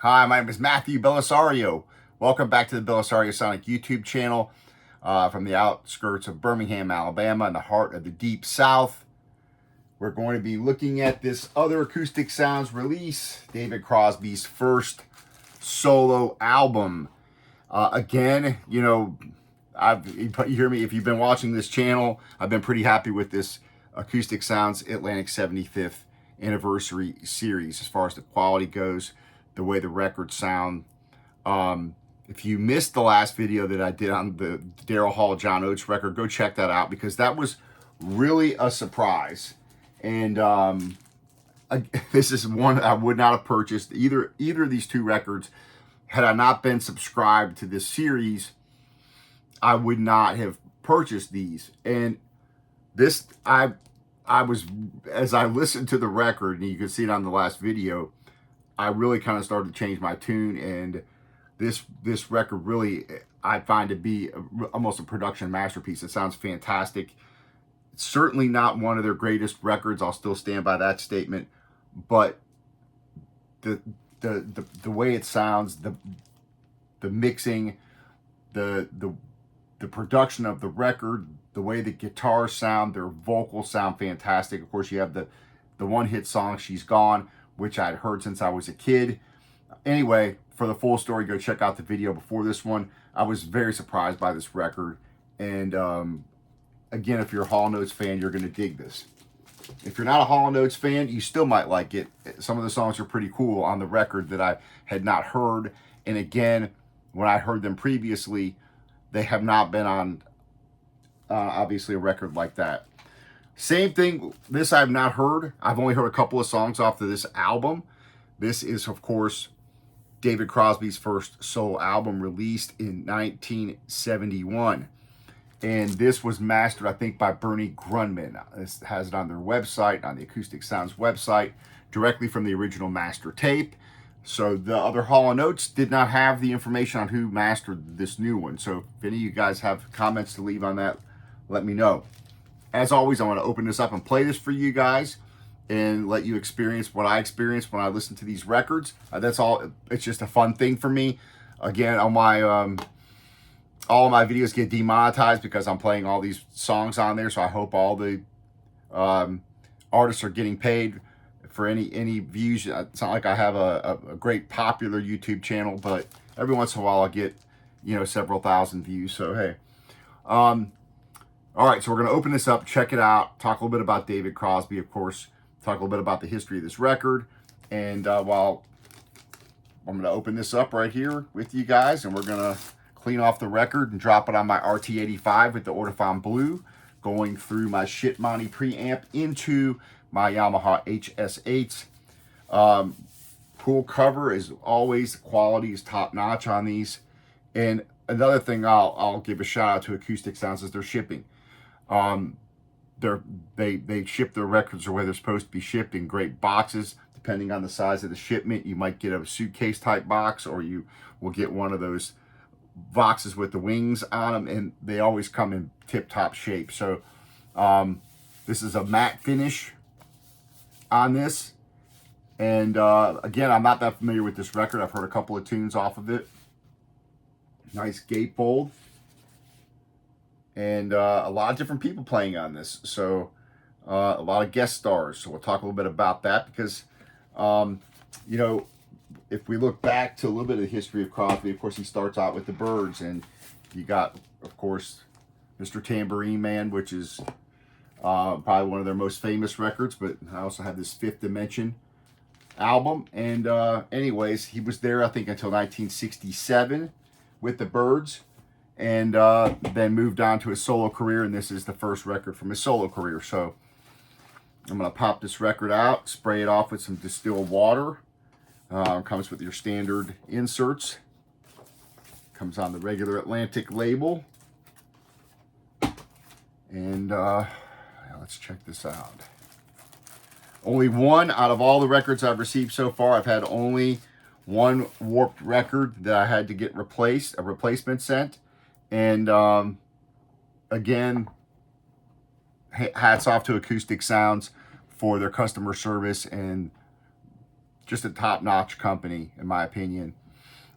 Hi, my name is Matthew Bellisario. Welcome back to the BellisarioSonic YouTube channel from the outskirts of Birmingham, Alabama, in the heart of the Deep South. We're going to be looking at this other Acoustic Sounds release, David Crosby's first solo album. Again, you hear me, if you've been watching this channel, I've been pretty happy with this Acoustic Sounds Atlantic 75th anniversary series as far as the quality goes, the way the records sound. If you missed the last video that I did on the Daryl Hall John Oates record, go check that out because that was really a surprise. And this is one I would not have purchased either of these two records. Had I not been subscribed to this series, I would not have purchased these. And this, I was, as I listened to the record, and you can see it on the last video, I really kind of started to change my tune. And this record really, I find to be almost a production masterpiece. It sounds fantastic. It's certainly not one of their greatest records. I'll still stand by that statement. But the way it sounds, the mixing, the production of the record, the way the guitars sound, their vocals sound fantastic. Of course, you have the one hit song, She's Gone, which I'd heard since I was a kid. Anyway, for the full story, go check out the video before this one. I was very surprised by this record. And again, if you're a Hall & Oates fan, you're going to dig this. If you're not a Hall & Oates fan, you still might like it. Some of the songs are pretty cool on the record that I had not heard. And again, when I heard them previously, they have not been on, obviously, a record like that. Same thing, this I've not heard. I've only heard a couple of songs off of this album. This is, of course, David Crosby's first solo album released in 1971. And this was mastered, I think, by Bernie Grundman. This has it on their website, on the Acoustic Sounds website, directly from the original master tape. So the other Hall & Oates did not have the information on who mastered this new one. So if any of you guys have comments to leave on that, let me know. As always, I want to open this up and play this for you guys and let you experience what I experienced when I listen to these records. That's all. It's just a fun thing for me. Again, on my all of my videos get demonetized because I'm playing all these songs on there. So I hope all the artists are getting paid for any views. It's not like I have a great popular YouTube channel, but every once in a while I'll get, several thousand views. So, hey. All right, so we're going to open this up, check it out, talk a little bit about David Crosby, of course, talk a little bit about the history of this record. And while I'm going to open this up right here with you guys, and we're going to clean off the record and drop it on my RT85 with the Ortofon Blue, going through my Shitmoney preamp into my Yamaha HS8s. Cool cover, as always. The quality is top notch on these. And another thing I'll give a shout out to Acoustic Sounds is their shipping. They ship their records the way they're supposed to be shipped, in great boxes. Depending on the size of the shipment, you might get a suitcase type box, or you will get one of those boxes with the wings on them, and they always come in tip-top shape. So this is a matte finish on this. And again, I'm not that familiar with this record. I've heard a couple of tunes off of it. Nice gatefold. And a lot of different people playing on this. So a lot of guest stars. So we'll talk a little bit about that because, if we look back to a little bit of the history of Crosby, of course, he starts out with the Byrds. And you got, of course, Mr. Tambourine Man, which is probably one of their most famous records. But I also have this Fifth Dimension album. And anyways, he was there, I think, until 1967 with the Byrds. And then moved on to his solo career, and this is the first record from his solo career. So I'm going to pop this record out, spray it off with some distilled water. Comes with your standard inserts. Comes on the regular Atlantic label. And let's check this out. Only one out of all the records I've received so far. I've had only one warped record that I had to get replaced, a replacement sent. And again, hats off to Acoustic Sounds for their customer service and just a top-notch company, in my opinion.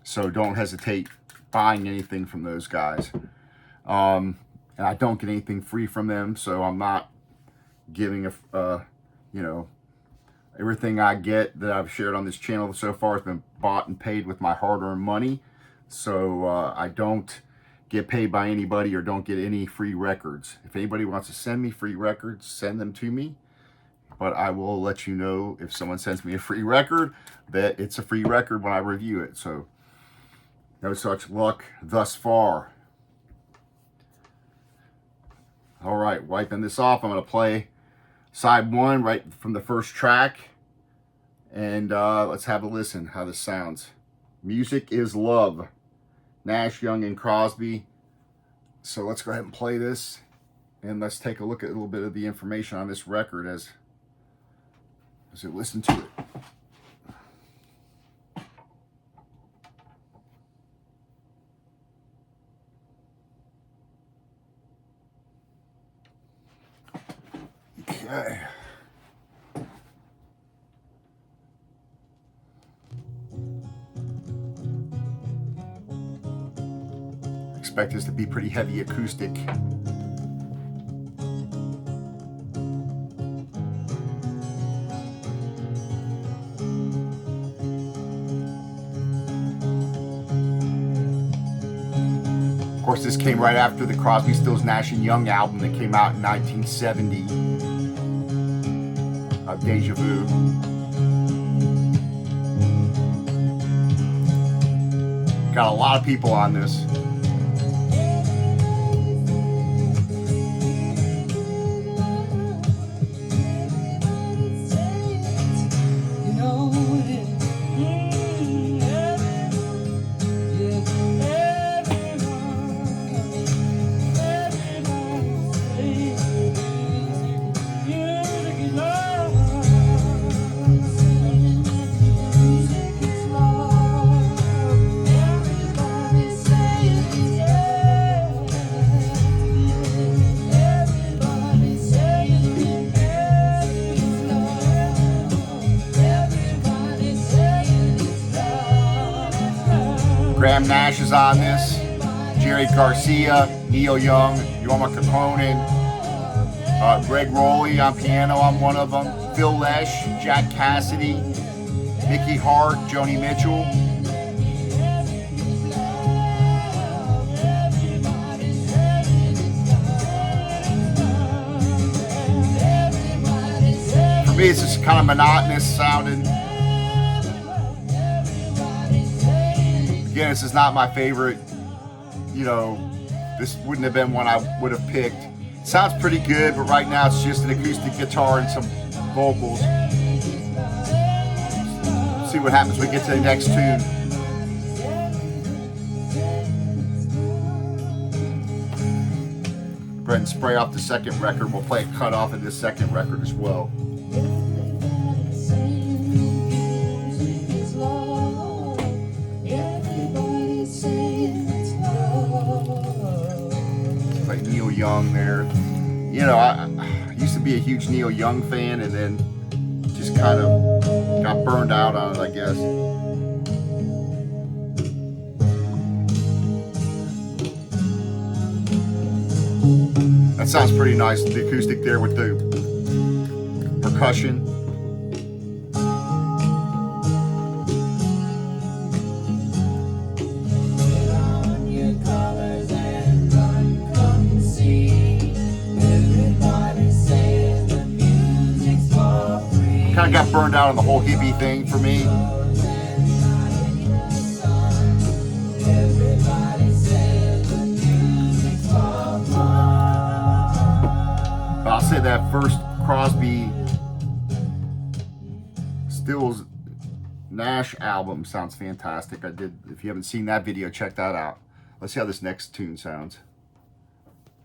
So don't hesitate buying anything from those guys. And I don't get anything free from them, so I'm not giving you know, everything I get that I've shared on this channel so far has been bought and paid with my hard-earned money. So I don't get paid by anybody or don't get any free records. If anybody wants to send me free records, send them to me. But I will let you know if someone sends me a free record that it's a free record when I review it. So no such luck thus far. All right, wiping this off, I'm going to play side one right from the first track. And let's have a listen how this sounds. Music is Love, Nash, Young, and Crosby. So let's go ahead and play this. And let's take a look at a little bit of the information on this record as we listen to it. Okay. Expect this to be pretty heavy acoustic. Of course, this came right after the Crosby, Stills, Nash and Young album that came out in 1970. Deja Vu. Got a lot of people on this. Graham Nash is on this, Jerry Garcia, Neil Young, Yorma Kekkonen, Greg Rowley on piano on one of them, Phil Lesh, Jack Cassidy, Mickey Hart, Joni Mitchell. For me, it's just kind of monotonous sounding. Again, this is not my favorite, you know, this wouldn't have been one I would have picked. It sounds pretty good, but right now it's just an acoustic guitar and some vocals. See what happens when we get to the next tune. Go ahead and spray off the second record. We'll play a cut off of this second record as well. Neil Young there. You know, I used to be a huge Neil Young fan and then just kind of got burned out on it, I guess. That sounds pretty nice, the acoustic there with the percussion. Kind of got burned out on the whole hippie thing for me. But I'll say that first Crosby, Stills, Nash album sounds fantastic. If you haven't seen that video, check that out. Let's see how this next tune sounds.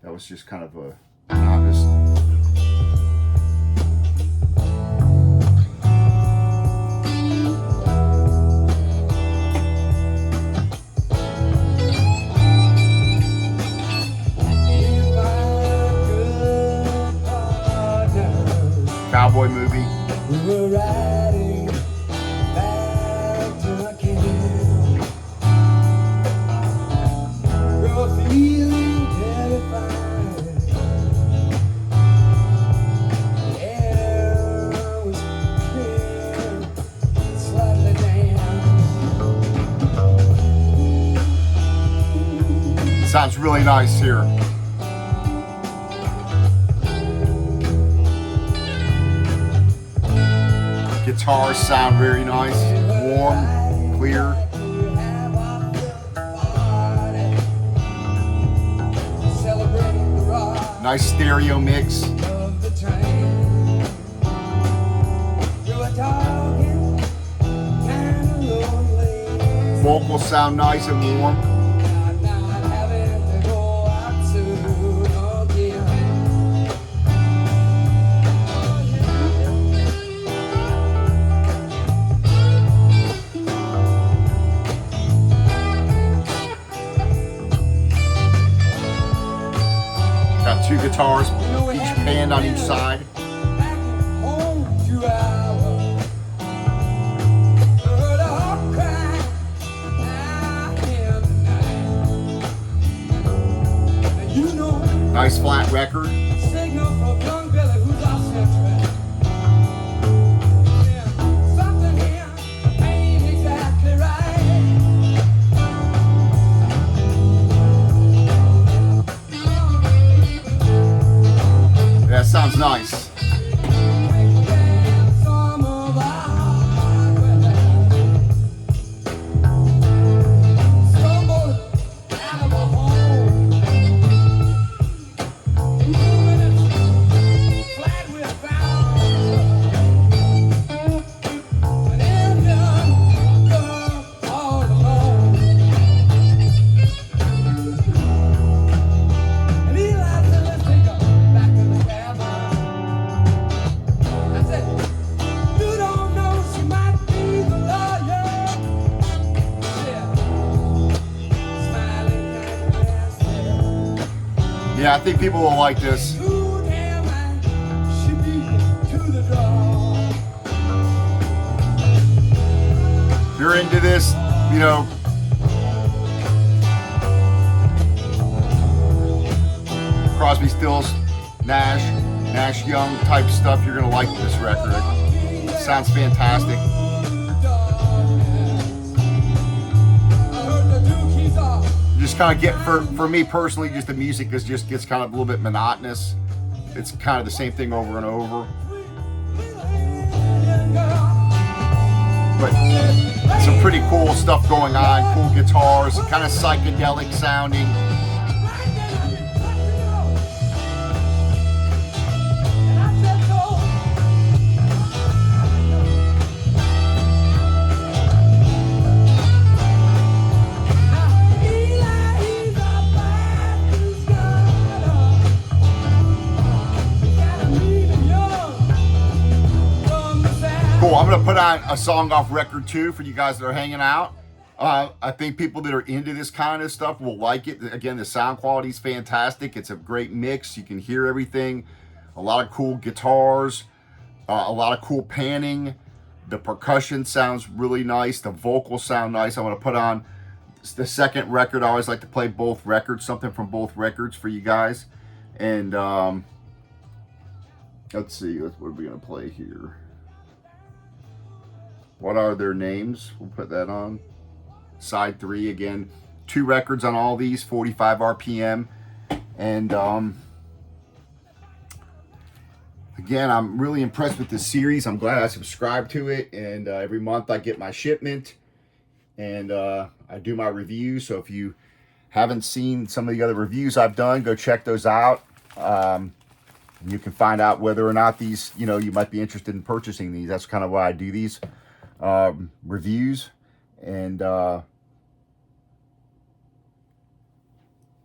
That was just kind of a monotonous. Cowboy movie. We were riding Sounds really nice here. Guitars sound very nice, warm, clear. Nice stereo mix. Vocals sound nice and warm. Got two guitars, each band on each side. Nice flat record. That sounds nice. Yeah, I think people will like this. If you're into this, you know, Crosby, Stills, Nash Young type stuff, you're gonna like this record. It sounds fantastic. Just kind of get, for me personally, just the music just gets kind of a little bit monotonous. It's kind of the same thing over and over. But some pretty cool stuff going on, cool guitars, kind of psychedelic sounding. Cool, I'm gonna put on a song off record 2 for you guys that are hanging out. I think people that are into this kind of stuff will like it. Again, the sound quality is fantastic. It's a great mix. You can hear everything. A lot of cool guitars, a lot of cool panning. The percussion sounds really nice. The vocals sound nice. I'm gonna put on the second record. I always like to play both records, something from both records for you guys. And let's see, what are we gonna play here? What are their names? We'll put that on. Side 3, again, 2 records on all these, 45 RPM. And again, I'm really impressed with this series. I'm glad I subscribed to it. And every month I get my shipment. And I do my reviews. So if you haven't seen some of the other reviews I've done, go check those out. You can find out whether or not these, you know, you might be interested in purchasing these. That's kind of why I do these reviews, and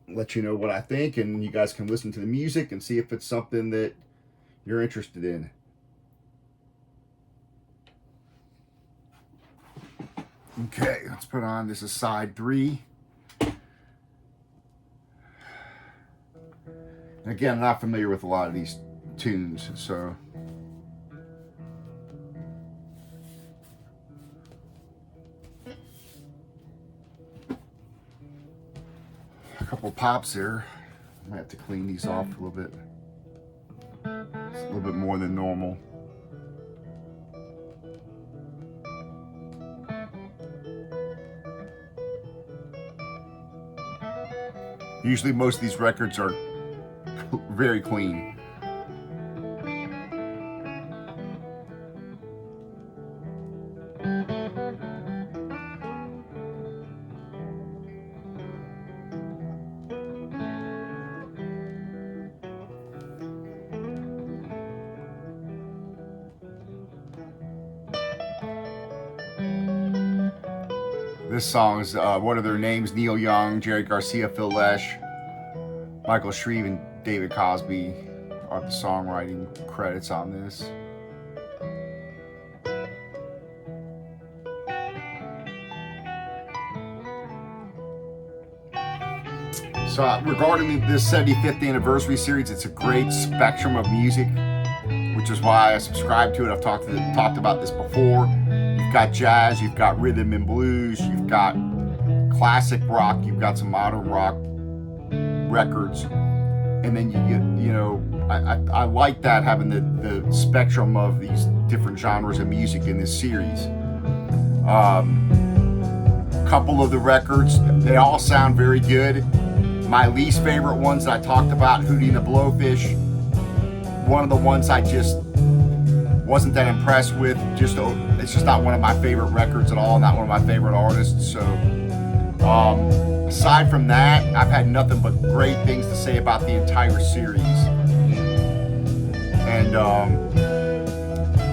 let you know what I think, and you guys can listen to the music and see if it's something that you're interested in. Okay, let's put on, this is side 3. Again, I'm not familiar with a lot of these tunes, so a couple pops there. I might have to clean these off a little bit. It's a little bit more than normal. Usually most of these records are very clean. This song is one of their names: Neil Young, Jerry Garcia, Phil Lesh, Michael Shreve, and David Crosby are the songwriting credits on this. So regarding this 75th anniversary series, it's a great spectrum of music, which is why I subscribe to it. I've talked about this before. You've got jazz, you've got rhythm and blues, you've got classic rock, you've got some modern rock records, and then you get, you know, I like that, having the spectrum of these different genres of music in this series. Couple of the records, they all sound very good. My least favorite ones that I talked about, Hootie and the Blowfish, one of the ones I just wasn't that impressed with. It's just not one of my favorite records at all, not one of my favorite artists. So aside from that, I've had nothing but great things to say about the entire series. And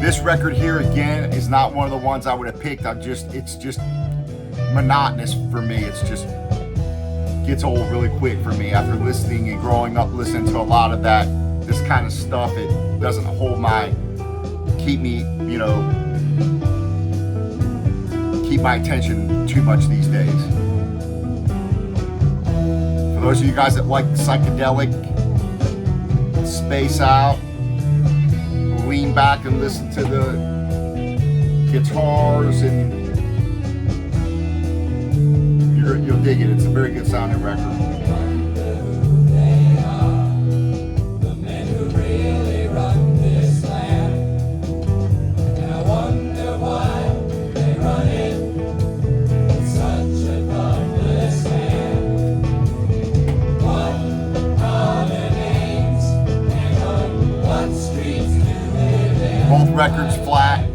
this record here, again, is not one of the ones I would have picked. It's just monotonous for me. It's just gets old really quick for me after listening and growing up listening to a lot of this kind of stuff. It doesn't keep my attention too much these days. For those of you guys that like the psychedelic, space out, lean back and listen to the guitars, and you'll dig it. It's a very good sounding record. Both records flat.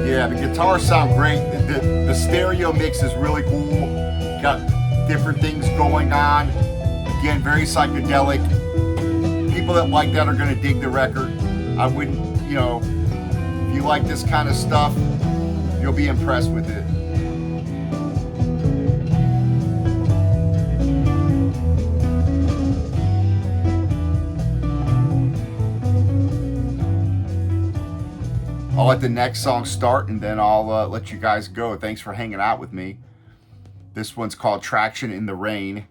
Yeah, the guitars sound great. The stereo mix is really cool. Got different things going on. Again, very psychedelic. People that like that are going to dig the record. I wouldn't, if you like this kind of stuff, you'll be impressed with it. I'll let the next song start, and then I'll let you guys go. Thanks for hanging out with me. This one's called Traction in the Rain.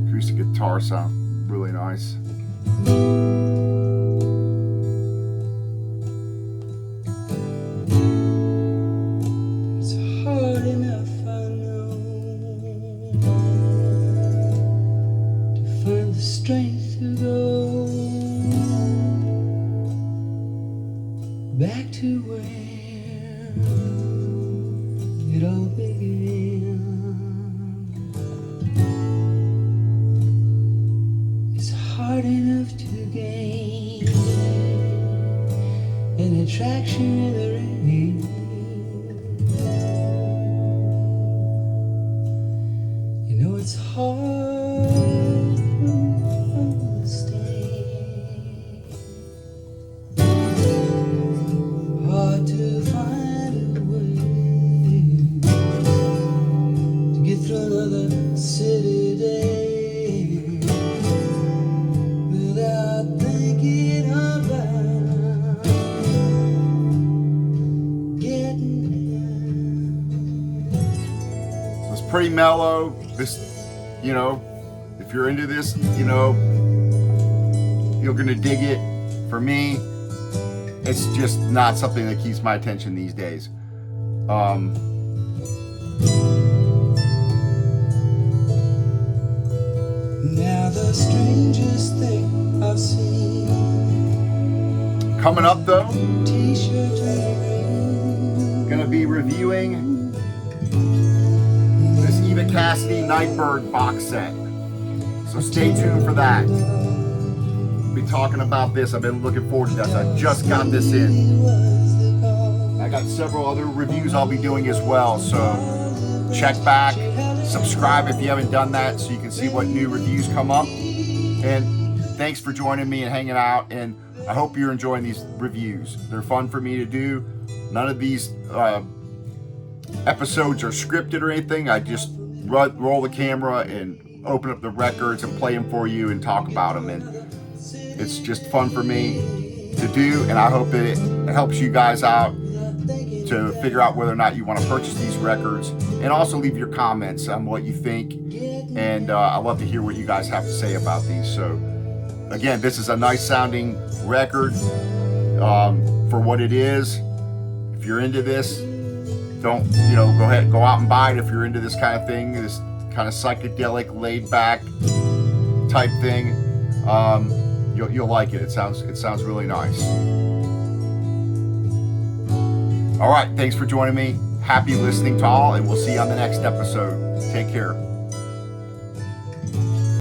Acoustic guitar sound really nice. Strength to go back to where it all began. It's hard enough to gain an attraction in the rain. It's hard. City day. pretty mellow. This, you know, if you're into this, you know, you're gonna dig it. For me, it's just not something that keeps my attention these days. Now the strangest thing I've seen. Coming up though, T-shirt wearing. gonna be reviewing this Eva Cassidy Nightbird box set. So stay tuned for that. We'll be talking about this. I've been looking forward to this. I just got this in. I got several other reviews I'll be doing as well. So check back, subscribe if you haven't done that so you can see what new reviews come up. And thanks for joining me and hanging out. And I hope you're enjoying these reviews. They're fun for me to do. None of these episodes are scripted or anything. I just roll the camera and open up the records and play them for you and talk about them. And it's just fun for me to do. And I hope that it helps you guys out to figure out whether or not you want to purchase these records, and also leave your comments on what you think. And I love to hear what you guys have to say about these. So again, this is a nice sounding record for what it is. If you're into this, don't, you know, go ahead, go out and buy it. If you're into this kind of thing, this kind of psychedelic, laid back type thing, you'll like it. It sounds really nice. All right, thanks for joining me. Happy listening to all, and we'll see you on the next episode. Take care.